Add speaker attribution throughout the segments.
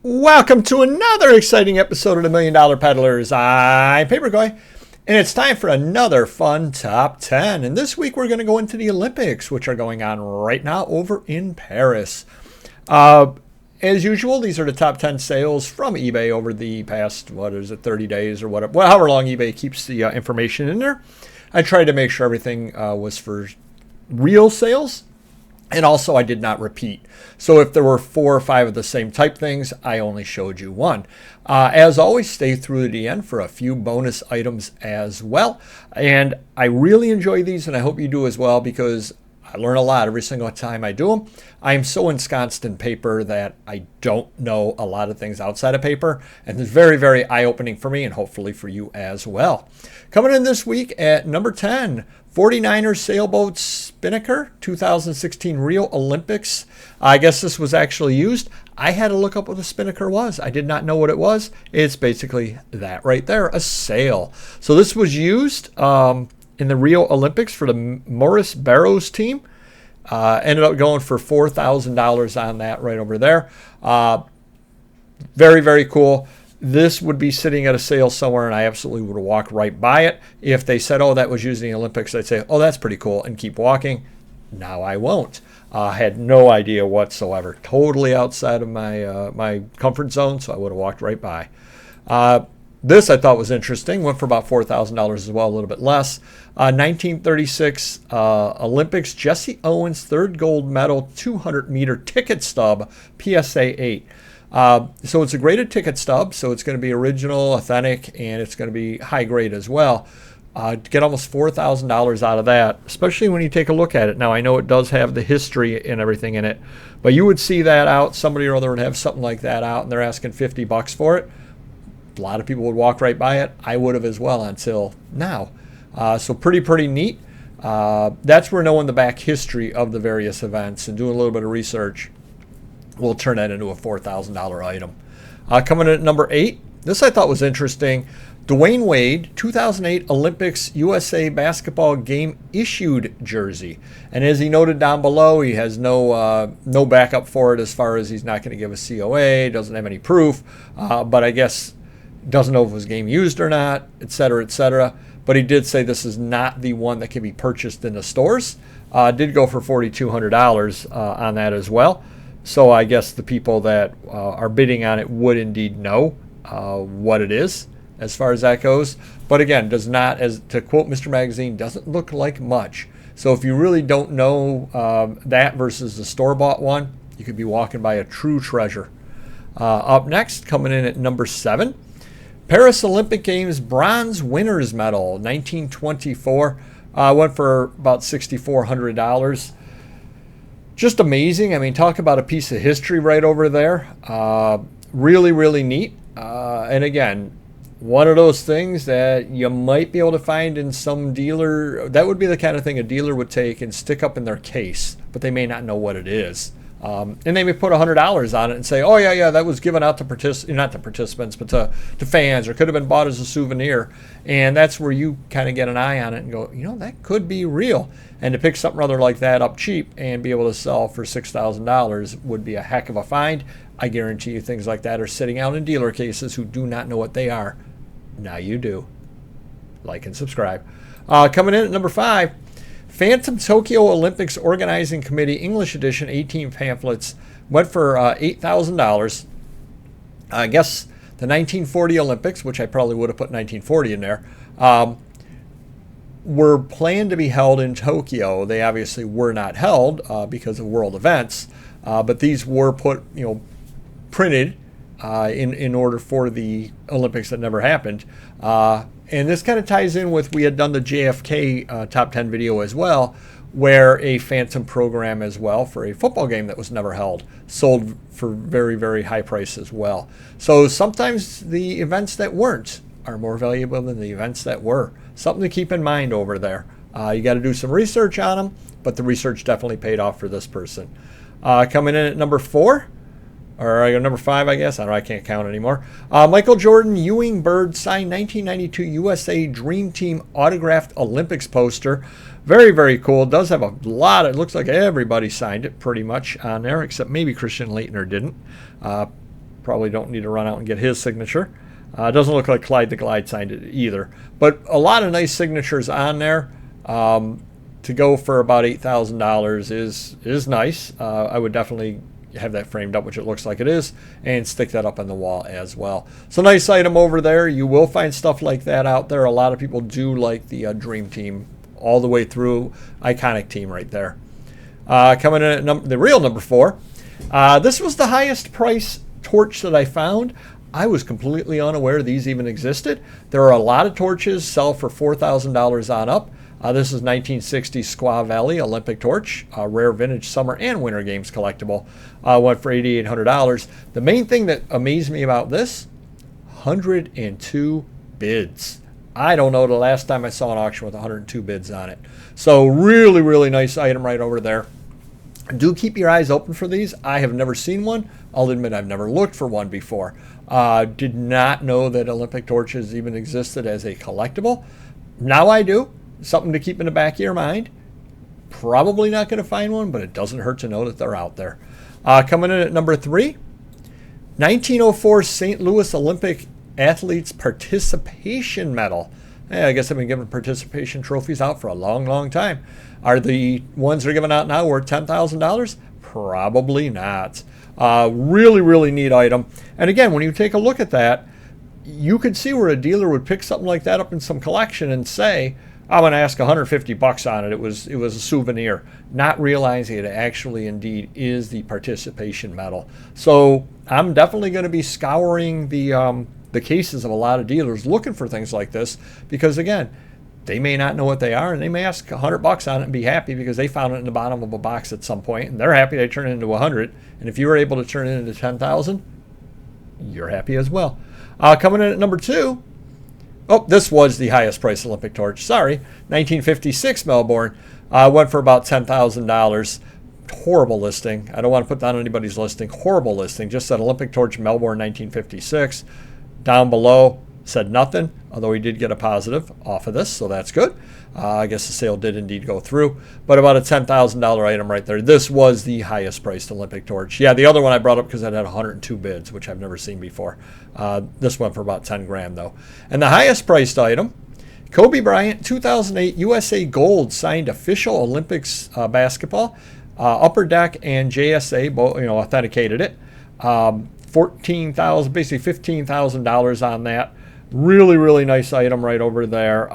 Speaker 1: Welcome to another exciting episode of the Million Dollar Peddlers. I'm Paperboy, and it's time for another fun top 10. And this week we're going to go into the Olympics, which are going on right now over in Paris. As usual, these are the top 10 sales from eBay over the past, 30 days or whatever, however long eBay keeps the information in there. I tried to make sure everything was for real sales. And also, I did not repeat. So if there were 4 or 5 of the same type things, I only showed you one. As always, stay through to the end for a few bonus items as well. And I really enjoy these, and I hope you do as well, because I learn a lot every single time I do them. I am so ensconced in paper that I don't know a lot of things outside of paper. And it's very, very eye-opening for me, and hopefully for you as well. Coming in this week at number 10, 49ers Sailboat Spinnaker 2016 Rio Olympics. I guess this was actually used. I had to look up what a spinnaker was. I did not know what it was. It's basically that right there, a sail. So this was used in the Rio Olympics for the Morris Barrows team. Ended up going for $4,000 on that right over there. Very, very cool. This would be sitting at a sale somewhere, and I absolutely would walk right by it. If they said, oh, that was used in the Olympics, I'd say, oh, that's pretty cool, and keep walking. Now I won't. I had no idea whatsoever. Totally outside of my comfort zone, so I would have walked right by. This I thought was interesting. Went for about $4,000 as well, a little bit less. 1936 Olympics, Jesse Owens, third gold medal, 200-meter ticket stub, PSA 8. So it's a graded ticket stub, so it's going to be original, authentic, and it's going to be high grade as well. To get almost $4,000 out of that, especially when you take a look at it. Now, I know it does have the history and everything in it, but you would see that out. Somebody or other would have something like that out, and they're asking $50 for it. A lot of people would walk right by it. I would have as well until now. So pretty neat. That's where knowing the back history of the various events and doing a little bit of research will turn that into a $4,000 item. Coming in at number 8, this I thought was interesting. Dwayne Wade, 2008 Olympics USA basketball game issued jersey. And as he noted down below, he has no backup for it as far as he's not going to give a COA, doesn't have any proof, but I guess doesn't know if it was game used or not, etc., etc. But he did say this is not the one that can be purchased in the stores. Did go for $4,200 on that as well. So I guess the people that are bidding on it would indeed know what it is as far as that goes. But again, does not, as to quote Mr. Magazine, doesn't look like much. So if you really don't know that versus the store-bought one, you could be walking by a true treasure. Up next, coming in at number 7, Paris Olympic Games bronze winners medal, 1924. Went for about $6,400. Just amazing. I mean, talk about a piece of history right over there. Really, really neat. And again, one of those things that you might be able to find in some dealer. That would be the kind of thing a dealer would take and stick up in their case, but they may not know what it is. And they may put $100 on it and say, oh, yeah, that was given out to not to participants, but to fans, or could have been bought as a souvenir. And that's where you kind of get an eye on it and go, that could be real. And to pick something rather like that up cheap and be able to sell for $6,000 would be a heck of a find. I guarantee you things like that are sitting out in dealer cases who do not know what they are. Now you do. Like and subscribe. Coming in at number 5, Phantom Tokyo Olympics Organizing Committee English Edition 18 pamphlets went for $8,000. I guess the 1940 Olympics, which I probably would have put 1940 in there, were planned to be held in Tokyo. They obviously were not held because of world events, but these were printed in order for the Olympics that never happened. And this kind of ties in with, we had done the JFK top 10 video as well, where a phantom program as well for a football game that was never held sold for very, very high price as well. So sometimes the events that weren't are more valuable than the events that were. Something to keep in mind over there. You got to do some research on them, but the research definitely paid off for this person. Coming in at number 4, or number 5, I guess. I can't count anymore. Michael Jordan Ewing Bird signed 1992 USA Dream Team autographed Olympics poster. Very, very cool. It does have a lot. It looks like everybody signed it pretty much on there, except maybe Christian Leitner didn't. Probably don't need to run out and get his signature. It doesn't look like Clyde the Glide signed it either. But a lot of nice signatures on there. To go for about $8,000 is nice. I would definitely have that framed up, which it looks like it is, and stick that up on the wall as well. So nice item over there. You will find stuff like that out there. A lot of people do like the Dream Team all the way through. Iconic team right there. Coming in at the real number 4. This was the highest price torch that I found. I was completely unaware these even existed. There are a lot of torches sell for $4,000 on up. This is 1960 Squaw Valley Olympic Torch, rare vintage summer and winter games collectible. Went for $8,800. The main thing that amazed me about this, 102 bids. I don't know the last time I saw an auction with 102 bids on it. So really, really nice item right over there. Do keep your eyes open for these. I have never seen one. I'll admit I've never looked for one before. Did not know that Olympic torches even existed as a collectible. Now I do. Something to keep in the back of your mind. Probably not going to find one, but it doesn't hurt to know that they're out there. Coming in at number 3, 1904 St. Louis Olympic Athletes Participation Medal. I guess I've been giving participation trophies out for a long, long time. Are the ones that are given out now worth $10,000? Probably not. Really, really neat item. And again, when you take a look at that, you could see where a dealer would pick something like that up in some collection and say, I'm going to ask $150 on it. It was a souvenir, not realizing it actually indeed is the participation medal. So I'm definitely going to be scouring the cases of a lot of dealers looking for things like this, because again, they may not know what they are, and they may ask $100 on it and be happy because they found it in the bottom of a box at some point, and they're happy they turned it into 100. And if you were able to turn it into 10,000, you're happy as well. Coming in at number 2. Oh, this was the highest price Olympic torch. Sorry, 1956 Melbourne. Went for about $10,000. Horrible listing. I don't want to put down anybody's listing. Horrible listing. Just said Olympic torch Melbourne 1956. Down below said nothing, although he did get a positive off of this, so that's good. I guess the sale did indeed go through, but about a $10,000 item right there. This was the highest priced Olympic torch. Yeah, the other one I brought up because it had 102 bids, which I've never seen before. This went for about 10 grand though. And the highest priced item, Kobe Bryant 2008 USA Gold signed official Olympics basketball. Upper Deck and JSA both, authenticated it. $14,000, basically $15,000 on that. Really, really nice item right over there.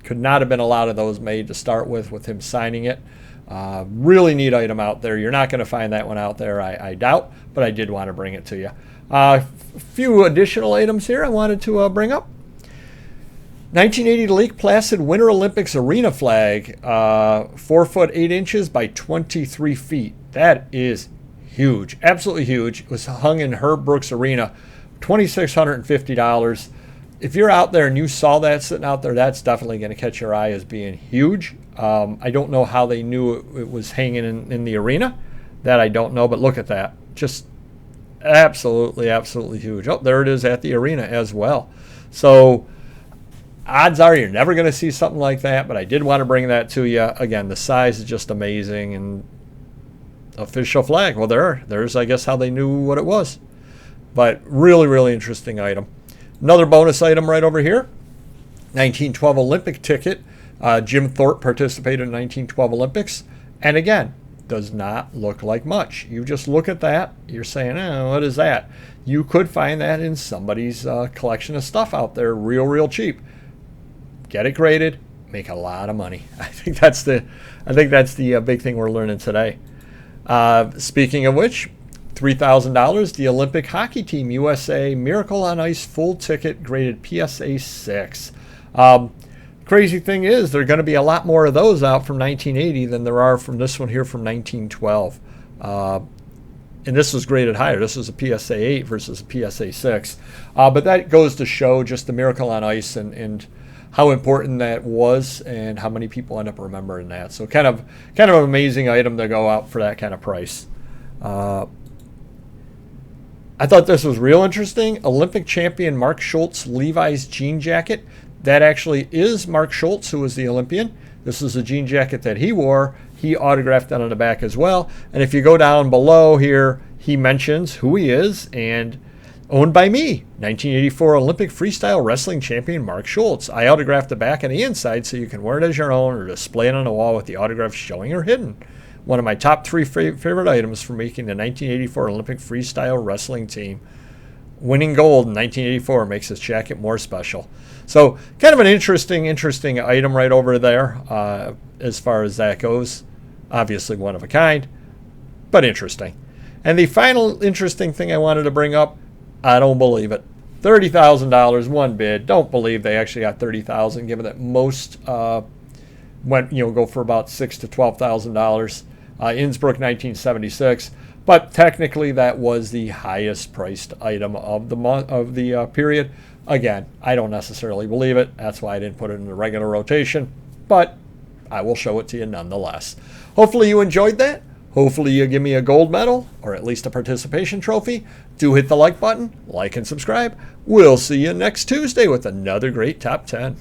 Speaker 1: Could not have been a lot of those made to start with him signing it. Really neat item out there. You're not going to find that one out there, I doubt, but I did want to bring it to you. A few additional items here I wanted to bring up. 1980 Lake Placid Winter Olympics arena flag, 4 foot 8 inches by 23 feet. That is huge, absolutely huge. It was hung in Herb Brooks Arena, $2,650. If you're out there and you saw that sitting out there, that's definitely going to catch your eye as being huge. I don't know how they knew it was hanging in the arena. That I don't know, but look at that. Just absolutely, absolutely huge. Oh, there it is at the arena as well. So odds are you're never going to see something like that, but I did want to bring that to you. Again, the size is just amazing, and official flag. Well, there's, I guess, how they knew what it was. But really, really interesting item. Another bonus item right over here, 1912 Olympic ticket. Jim Thorpe participated in 1912 Olympics. And again, does not look like much. You just look at that, you're saying, oh, what is that? You could find that in somebody's collection of stuff out there, real cheap. Get it graded, make a lot of money. I think that's the big thing we're learning today. Speaking of which, $3,000, the Olympic hockey team USA Miracle on Ice full ticket graded PSA 6. Crazy thing is, there are going to be a lot more of those out from 1980 than there are from this one here from 1912. And this was graded higher. This was a PSA 8 versus a PSA 6. But that goes to show just the Miracle on Ice and how important that was and how many people end up remembering that. So kind of an amazing item to go out for that kind of price. I thought this was real interesting. Olympic champion Mark Schultz Levi's jean jacket. That actually is Mark Schultz, who was the Olympian. This is a jean jacket that he wore. He autographed that on the back as well. And if you go down below here, he mentions who he is and owned by me, 1984 Olympic freestyle wrestling champion Mark Schultz. I autographed the back and the inside so you can wear it as your own or display it on the wall with the autograph showing or hidden. One of my top 3 favorite items for making the 1984 Olympic freestyle wrestling team. Winning gold in 1984 makes this jacket more special. So kind of an interesting item right over there as far as that goes. Obviously one of a kind, but interesting. And the final interesting thing I wanted to bring up, I don't believe it. $30,000, one bid. Don't believe they actually got $30,000, given that most went, go for about $6,000 to $12,000. Innsbruck 1976, but technically that was the highest priced item of the period. Again, I don't necessarily believe it. That's why I didn't put it in the regular rotation, but I will show it to you nonetheless. Hopefully you enjoyed that. Hopefully you give me a gold medal or at least a participation trophy. Do hit the like button, like and subscribe. We'll see you next Tuesday with another great Top 10.